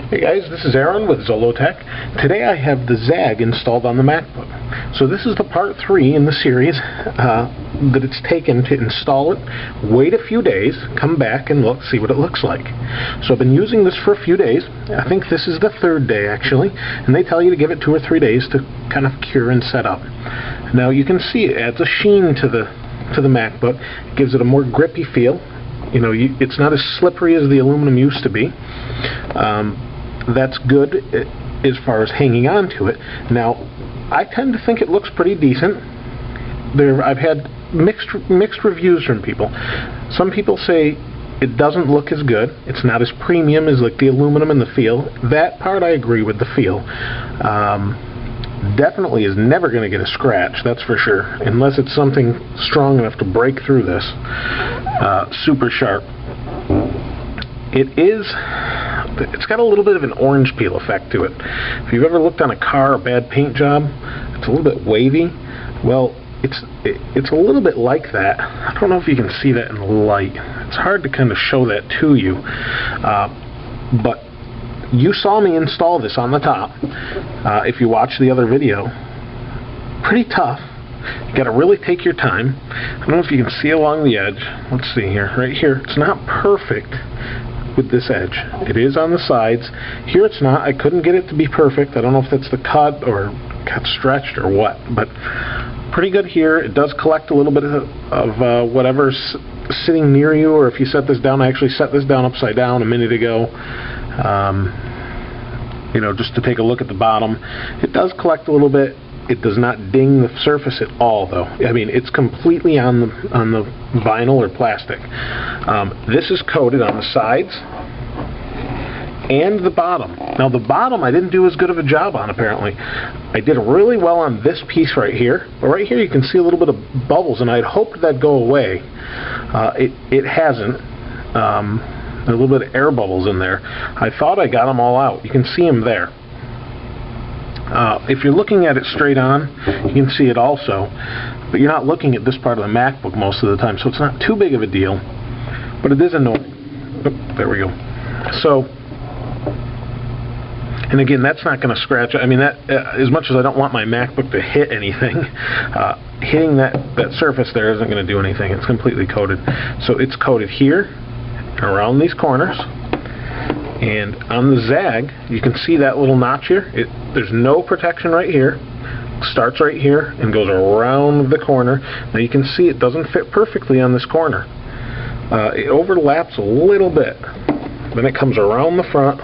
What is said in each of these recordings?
Hey guys, this is Aaron with Zollotech. Today I have the ZAGG installed on the MacBook. So this is the part 3 in the series that it's taken to install it, wait a few days, come back and see what it looks like. So I've been using this for a few days. I think this is the 3rd day actually, and they tell you to give it 2 or 3 days to kind of cure and set up. Now you can see it adds a sheen to the MacBook. It gives it a more grippy feel. You know, it's not as slippery as the aluminum used to be. That's good as far as hanging on to it. Now, I tend to think it looks pretty decent. I've had mixed reviews from people. Some people say it doesn't look as good. It's not as premium as like the aluminum and the feel. That part I agree with, the feel. Definitely is never going to get a scratch, that's for sure, unless it's something strong enough to break through this. Super sharp. It's got a little bit of an orange peel effect to it. If you've ever looked on a car, a bad paint job, it's a little bit wavy. Well, it's a little bit like that. I don't know if you can see that in the light. It's hard to kind of show that to you. But you saw me install this on the top. If you watch the other video, pretty tough. You got to really take your time. I don't know if you can see along the edge. Let's see here. Right here, it's not perfect with this edge. It is on the sides. Here it's not. I couldn't get it to be perfect. I don't know if that's the cut or cut stretched or what, but pretty good here. It does collect a little bit of whatever's sitting near you, or if you set this down. I actually set this down upside down a minute ago. You know, just to take a look at the bottom. It does collect a little bit. It does not ding the surface at all, though. I mean, it's completely on the vinyl or plastic. This is coated on the sides and the bottom. Now, the bottom I didn't do as good of a job on, apparently. I did really well on this piece right here, but right here you can see a little bit of bubbles, and I'd hoped that'd go away. It hasn't. A little bit of air bubbles in there. I thought I got them all out. You can see them there. If you're looking at it straight on, you can see it also, but you're not looking at this part of the MacBook most of the time, so it's not too big of a deal, but it is annoying. Oh, there we go. So, and again, that's not going to scratch. I mean, that as much as I don't want my MacBook to hit anything, hitting that surface there isn't going to do anything. It's completely coated. So it's coated here, around these corners. And on the ZAGG, you can see that little notch here. There's no protection right here. Starts right here and goes around the corner. Now you can see it doesn't fit perfectly on this corner. It overlaps a little bit. Then it comes around the front.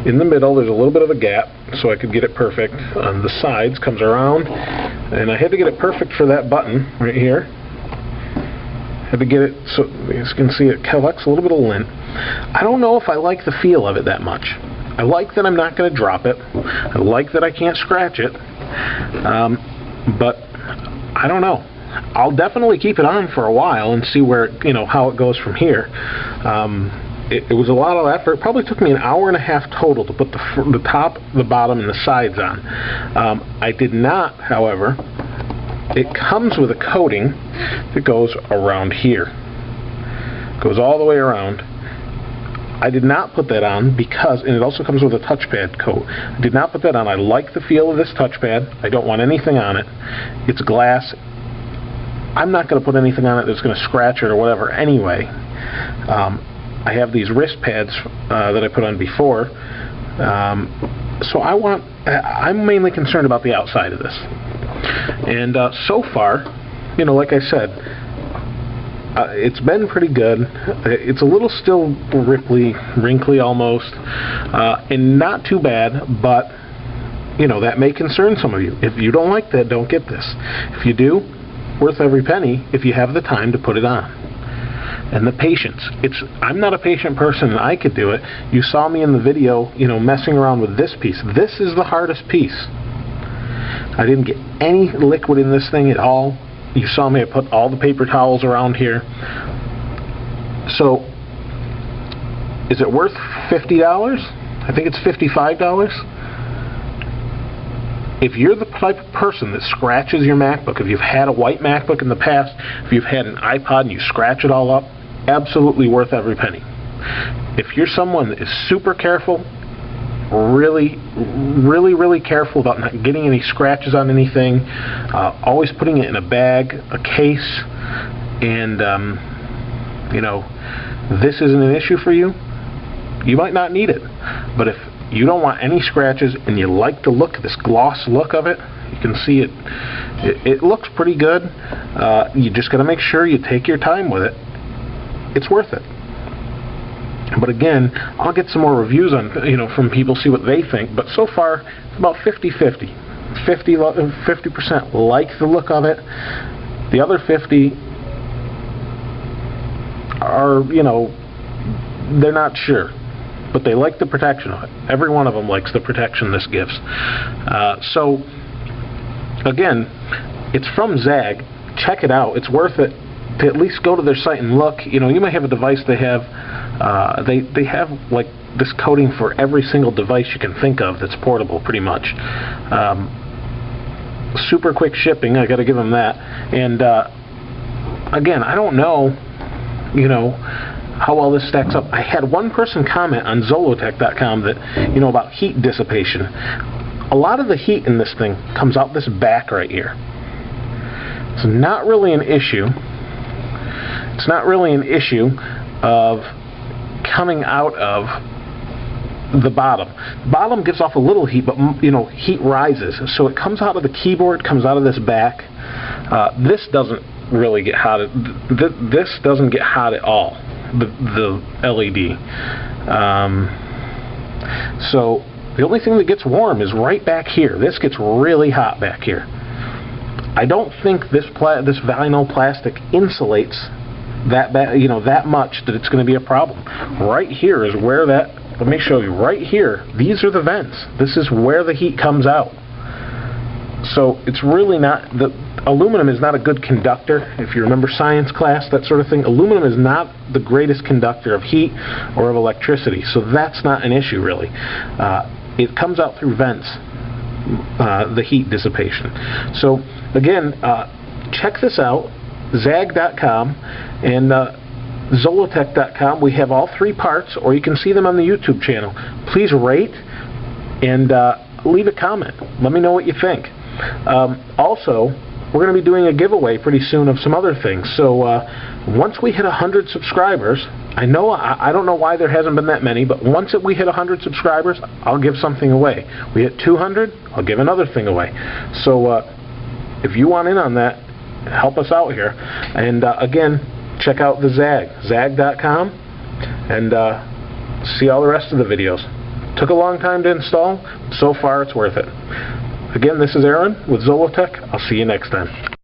In the middle, there's a little bit of a gap, so I could get it perfect. On the sides, comes around. And I had to get it perfect for that button right here. Had to get it so as you can see it collects a little bit of lint. I don't know if I like the feel of it that much. I like that I'm not going to drop it. I like that I can't scratch it. But I don't know. I'll definitely keep it on for a while and see where how it goes from here. It was a lot of effort. It probably took me an hour and a half total to put the top, the bottom, and the sides on. I did not, however. It comes with a coating that goes around here. Goes all the way around. I did not put that on because, and it also comes with a touchpad coat. I did not put that on. I like the feel of this touchpad. I don't want anything on it. It's glass. I'm not going to put anything on it that's going to scratch it or whatever anyway. I have these wrist pads that I put on before. So I'm mainly concerned about the outside of this. And so far, like I said, it's been pretty good. It's a little still wrinkly almost, and not too bad, but that may concern some of you. If you don't like that, don't get this. If you do, worth every penny if you have the time to put it on. And the patience. I'm not a patient person, and I could do it. You saw me in the video, messing around with this piece. This is the hardest piece. I didn't get any liquid in this thing at all. You saw me, I put all the paper towels around here. So, is it worth $50? I think it's $55. If you're the type of person that scratches your MacBook, if you've had a white MacBook in the past, if you've had an iPod and you scratch it all up, absolutely worth every penny. If you're someone that is super careful, really careful about not getting any scratches on anything. Always putting it in a bag, a case, and you know, this isn't an issue for you. You might not need it, but if you don't want any scratches and you like the look, this gloss look of it, you can see it looks pretty good. You just got to make sure you take your time with it. It's worth it. But again, I'll get some more reviews on, you know, from people, see what they think. But so far, it's about 50-50. 50% like the look of it. The other 50 are, you know, they're not sure, but they like the protection of it. Every one of them likes the protection this gives. So again, it's from Zag. Check it out. It's worth it to at least go to their site and look. You know, you might have a device they have. They have like this coating for every single device you can think of that's portable, pretty much. Super quick shipping. I got to give them that. And again, I don't know, you know, how well this stacks up. I had one person comment on Zollotech.com that, you know, about heat dissipation. A lot of the heat in this thing comes out this back right here. It's not really an issue. It's not really an issue of coming out of the bottom. The bottom gives off a little heat, but, you know, heat rises. So it comes out of the keyboard, comes out of this back. This doesn't really get hot. This doesn't get hot at all. The LED. So the only thing that gets warm is right back here. This gets really hot back here. I don't think this vinyl plastic insulates that much that it's going to be a problem. Right here is where that. Let me show you. Right here, these are the vents. This is where the heat comes out. So it's really not, the aluminum is not a good conductor. If you remember science class, that sort of thing, aluminum is not the greatest conductor of heat or of electricity. So that's not an issue really. It comes out through vents, the heat dissipation. So again, check this out, Zag.com and Zollotech.com. We have all three parts, or you can see them on the YouTube channel. Please rate and leave a comment. Let me know what you think. Also, we're going to be doing a giveaway pretty soon of some other things. So once we hit 100 subscribers, I don't know why there hasn't been that many, but once we hit 100 subscribers, I'll give something away. We hit 200, I'll give another thing away. So if you want in on that, help us out here. And again, check out the Zag.com, and see all the rest of the videos. Took a long time to install. So far, it's worth it. Again, this is Aaron with Zollotech. I'll see you next time.